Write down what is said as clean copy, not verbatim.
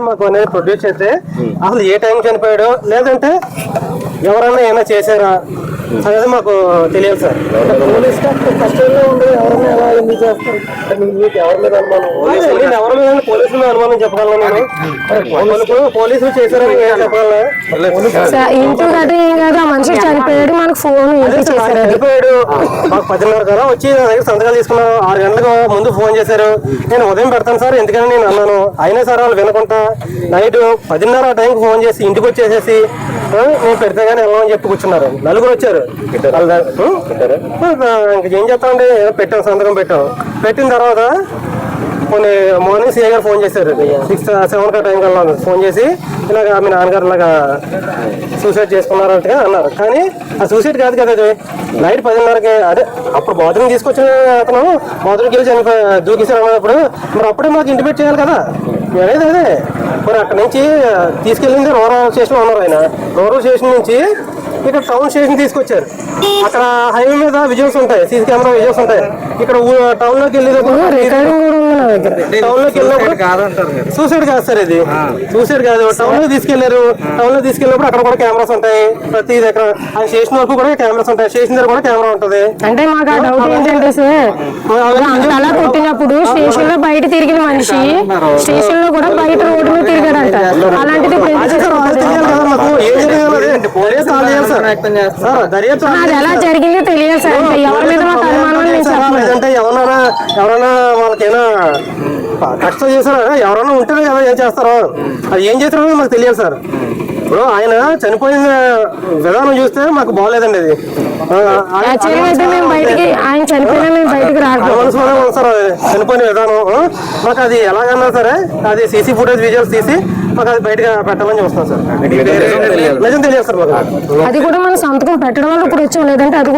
మాకు అనేది ప్రొడ్యూస్ చేస్తే అసలు ఏ టైం చనిపోయాడో లేదంటే ఎవరైనా ఏమైనా చేశారా అనేది మాకు తెలియదు సార్. పోలీస్ కస్టడీలో ఉండి ఎవరైనా ఎలా ఎందుకు చేస్తారు? మీకు ఎవరి మీద అనుమానం? నేను ఎవరి మీద పోలీసుల మీద అనుమానం చెప్పగలను. నేను పోలీసులు చేశారని చెప్పగలను. మనిషి చనిపోయాడు, మనకు ఫోన్ చనిపోయాడు మాకు 10:30 కదా వచ్చి నా దగ్గర సంతకాలు తీసుకున్నాను. 6 గంటలకు ముందు ఫోన్ చేశారు. నేను ఉదయం పెడతాను సార్ ఎందుకని నేను అన్నాను. అయినా సార్ వాళ్ళు వినకుండా నైట్ 10:30 ఆ టైంకి ఫోన్ చేసి ఇంటికి వచ్చేసేసి నేను పెడితే కానీ వెళ్ళమని చెప్పి కూర్చున్నారు. నలుగురు వచ్చారు. ఇంకేం చెప్తామంటే పెట్టాం, సంతకం పెట్టాం. పెట్టిన తర్వాత కొన్ని మార్నింగ్ సీఏ గారు ఫోన్ చేశారు. 6-7 టైం కల్లా ఫోన్ చేసి ఇలాగ మీ నాన్నగారు ఇలాగా సూసైడ్ చేసుకున్నారంటే అన్నారు. కానీ ఆ సూసైడ్ కాదు కదా, అది నైట్ 10:30కి. అదే అప్పుడు బాత్రూమ్ తీసుకొచ్చిన అతను బాత్రూమ్కి వెళ్ళి దూకేశారు అన్నప్పుడు మరి అప్పుడే మాకు ఇంటిమేట్ చేయాలి కదా. అనేది అదే మరి అక్కడ నుంచి తీసుకెళ్ళింది రూరల్ స్టేషన్లో ఉన్నారు. ఆయన రూరల్ స్టేషన్ నుంచి ఇక్కడ టౌన్ స్టేషన్ తీసుకొచ్చారు. అక్కడ హైవే మీద విజువల్స్ ఉంటాయి, సీసీ కెమెరా విజువల్స్ ఉంటాయి. ఇక్కడ టౌన్ లోకి వెళ్ళేటప్పుడు టౌన్ లోకి వెళ్ళినప్పుడు సూసైడ్ కాదు సార్, ఇది సూసైడ్ కాదు. టౌన్ లో తీసుకెళ్లారు. టౌన్ లో తీసుకెళ్ళినప్పుడు అక్కడ కూడా కెమెరాస్ ఉంటాయి. ప్రతి దగ్గర ఆ స్టేషన్ వరకు కూడా కెమెరాస్ ఉంటాయి. స్టేషన్ దగ్గర కూడా కెమెరా ఉంటది. అంటే మాకు ఆ డౌట్ ఏంటంటే సార్, అలా కొట్టినప్పుడు స్టేషన్ లో బయట తిరిగిన మనిషి స్టేషన్ లో కూడా బయట రోడ్డు మీద తిరిగాడంట. అలాంటిది అది ఎలా జరిగిందో తెలియదు సార్. ఎవరి మీద మాకు అనుమానం లేదంటే ఎవరైనా వాళ్ళకైనా కష్టం చేశారా, ఎవరైనా ఉంటేనే కదా ఏం చేస్తారో. అది ఏం చేస్తారో మాకు తెలియదు సార్. ఇప్పుడు ఆయన చనిపోయిన విధానం చూస్తే మాకు బాగోలేదండి. అది ఆయన చనిపోయిన విధానం మాకు అది ఎలాగన్నా సరే అది సీసీ ఫుటేజ్ విజువల్స్ తీసి మాకు అది బయటగా పెట్టాలని చూస్తాం సార్. నిజం తెలియదు సార్ మాకు. అది కూడా మనం సంతకం పెట్టడం వల్ల ఇప్పుడు వచ్చాం, లేదంటే అది కూడా